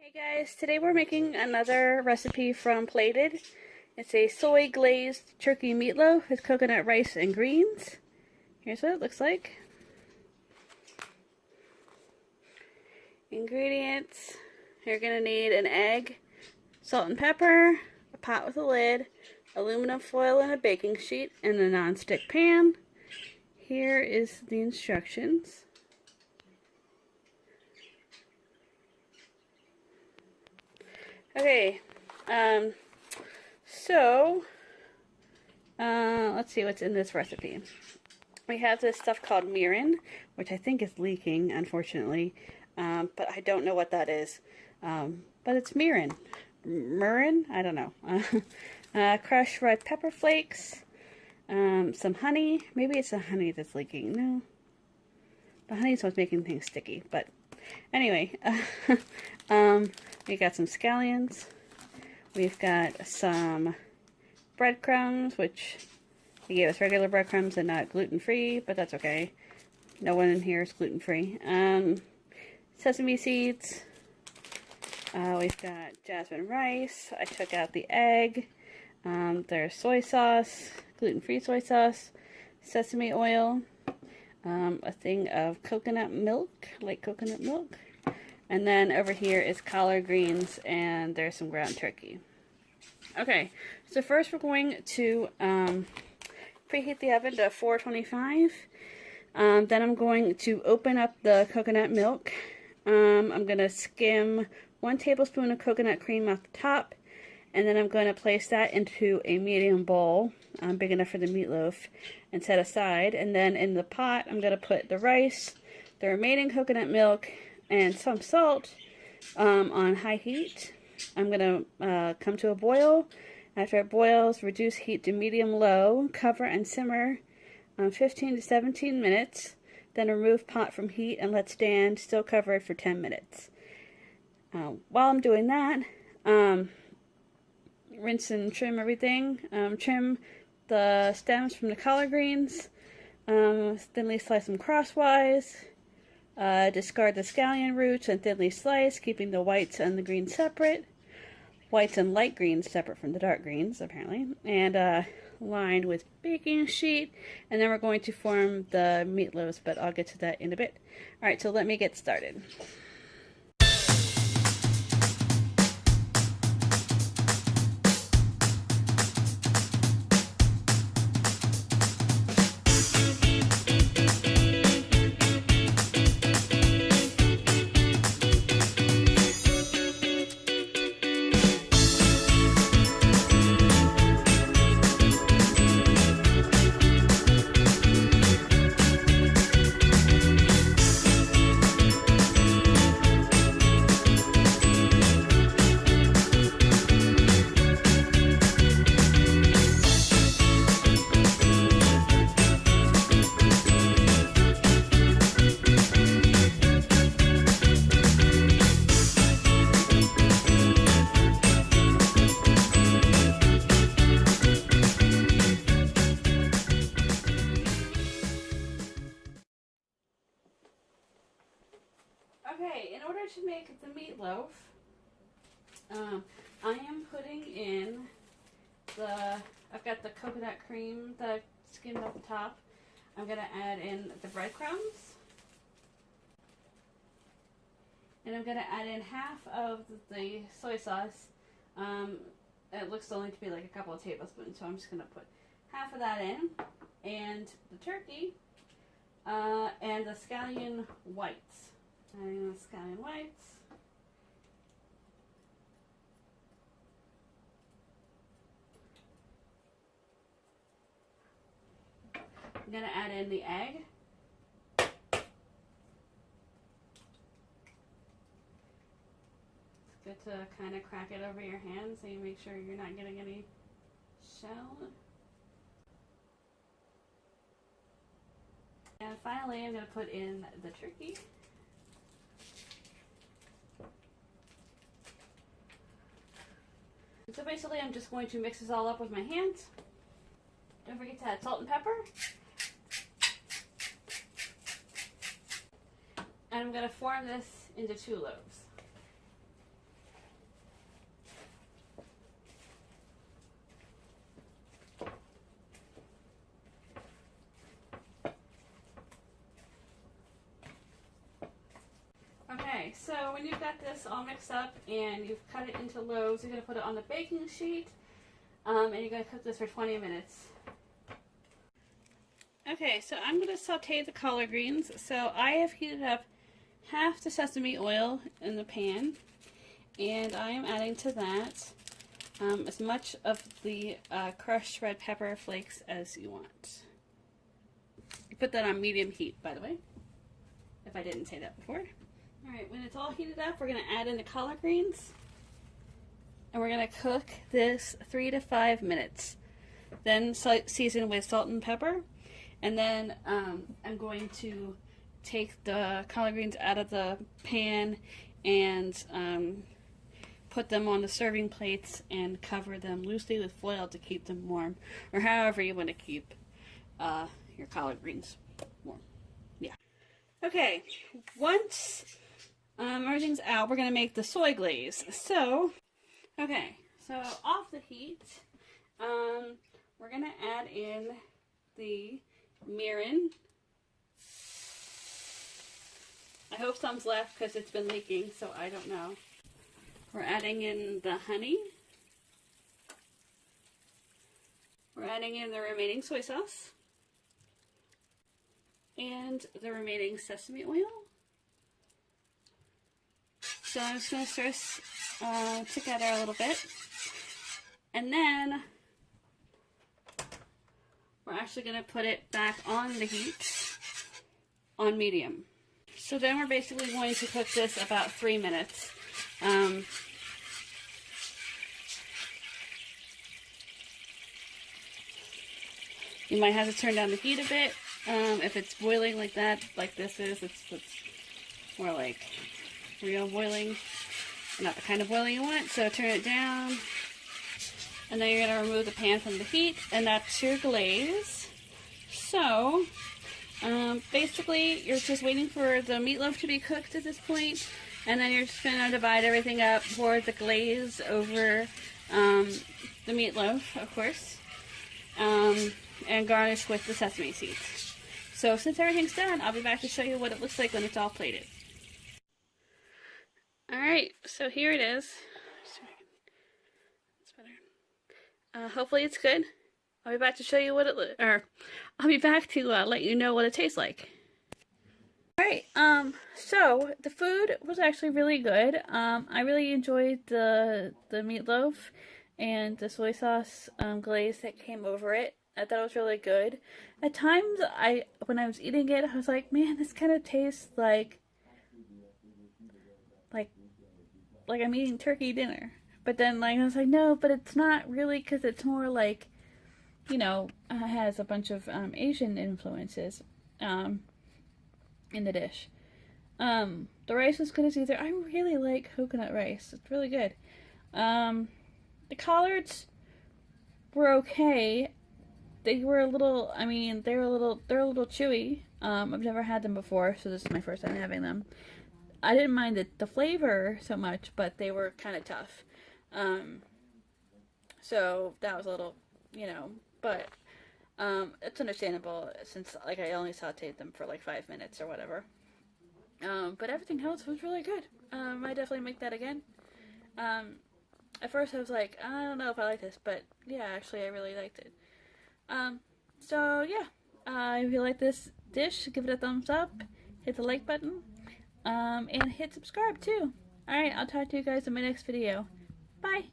Hey guys, today we're making another recipe from Plated. It's a soy glazed turkey meatloaf with coconut rice and greens. Here's what it looks like. Ingredients: you're going to need an egg, salt and pepper, a pot with a lid, aluminum foil and a baking sheet, and a non-stick pan. Here is the instructions. Okay, let's see what's in this recipe. We have this stuff called mirin, which I think is leaking, unfortunately, but I don't know what that is. But it's mirin. Mirin? I don't know. Crushed red pepper flakes, some honey. Maybe it's the honey that's leaking. No. The honey is what's making things sticky, but anyway. We got some scallions. We've got some breadcrumbs, which they gave us regular breadcrumbs and not gluten-free, but that's okay. No one in here is gluten-free. Sesame seeds. We've got jasmine rice. I took out the egg. There's soy sauce, gluten-free soy sauce, sesame oil, a thing of coconut milk, light coconut milk. And then over here is collard greens, and there's some ground turkey. Okay, so first we're going to preheat the oven to 425. Then I'm going to open up the coconut milk. I'm going to skim 1 tablespoon of coconut cream off the top, and then I'm going to place that into a medium bowl, big enough for the meatloaf, and set aside. And then in the pot, I'm going to put the rice, the remaining coconut milk, and some salt on high heat. I'm going to come to a boil. After it boils, reduce heat to medium-low, cover and simmer 15 to 17 minutes. Then remove pot from heat and let stand, still cover it for 10 minutes. While I'm doing that, rinse and trim everything. Trim the stems from the collard greens. Thinly slice them crosswise. Discard the scallion roots and thinly slice, keeping the whites and the greens separate. Whites and light greens separate from the dark greens, apparently. And lined with baking sheet. And then we're going to form the meatloaves, but I'll get to that in a bit. Alright, so let me get started. Okay, in order to make the meatloaf, I am putting in I've got the coconut cream that I skimmed off the top. I'm going to add in the breadcrumbs. And I'm going to add in half of the soy sauce. It looks only to be like a couple of tablespoons, so I'm just going to put half of that in. And the turkey, and the scallion whites. And the scallion whites. I'm going to add in the egg. It's good to kind of crack it over your hand so you make sure you're not getting any shell. And finally, I'm going to put in the turkey. So basically, I'm just going to mix this all up with my hands. Don't forget to add salt and pepper. And I'm going to form this into 2 loaves. Okay, so when you've got this all mixed up and you've cut it into loaves, you're going to put it on the baking sheet, and you're going to cook this for 20 minutes. Okay, so I'm going to saute the collard greens. So I have heated up half the sesame oil in the pan, and I am adding to that as much of the crushed red pepper flakes as you want. Put that on medium heat, by the way, if I didn't say that before. Alright, when it's all heated up, we're going to add in the collard greens, and we're going to cook this 3 to 5 minutes. Then season with salt and pepper, and then I'm going to take the collard greens out of the pan and put them on the serving plates and cover them loosely with foil to keep them warm, or however you want to keep your collard greens warm. Yeah. Okay, once everything's out, we're going to make the soy glaze. So, okay, so off the heat, we're going to add in the mirin. I hope some's left because it's been leaking, so I don't know. We're adding in the honey. We're adding in the remaining soy sauce. And the remaining sesame oil. So I'm just going to stir this together a little bit. And then we're actually going to put it back on the heat on medium. So then we're basically going to cook this about 3 minutes. You might have to turn down the heat a bit. If it's boiling like that, like this is, it's more like real boiling, not the kind of boiling you want. So turn it down, and then you're going to remove the pan from the heat, and that's your glaze. So basically, you're just waiting for the meatloaf to be cooked at this point, and then you're just going to divide everything up, pour the glaze over the meatloaf, of course, and garnish with the sesame seeds. So since everything's done, I'll be back to show you what it looks like when it's all plated. Alright, so here it is. That's better. Hopefully it's good. I'll be back to show you what it I'll be back to let you know what it tastes like. Alright, so the food was actually really good. I really enjoyed the meatloaf and the soy sauce glaze that came over it. I thought it was really good. At times, when I was eating it, I was like, man, this kind of tastes like I'm eating turkey dinner. But then, I was like, no, but it's not really, because it's more like, you know, has a bunch of Asian influences in the dish. The rice was good as either. I really like coconut rice. It's really good. The collards were okay. They were a little, they're a little chewy. I've never had them before, so this is my first time having them. I didn't mind the flavor so much, but they were kind of tough. So that was a little, but it's understandable since, I only sauteed them for 5 minutes or whatever. But everything else was really good. I definitely make that again. At first I was like, I don't know if I like this, but yeah, actually I really liked it. So yeah, if you like this dish, give it a thumbs up, hit the like button, and hit subscribe too. Alright, I'll talk to you guys in my next video. Bye!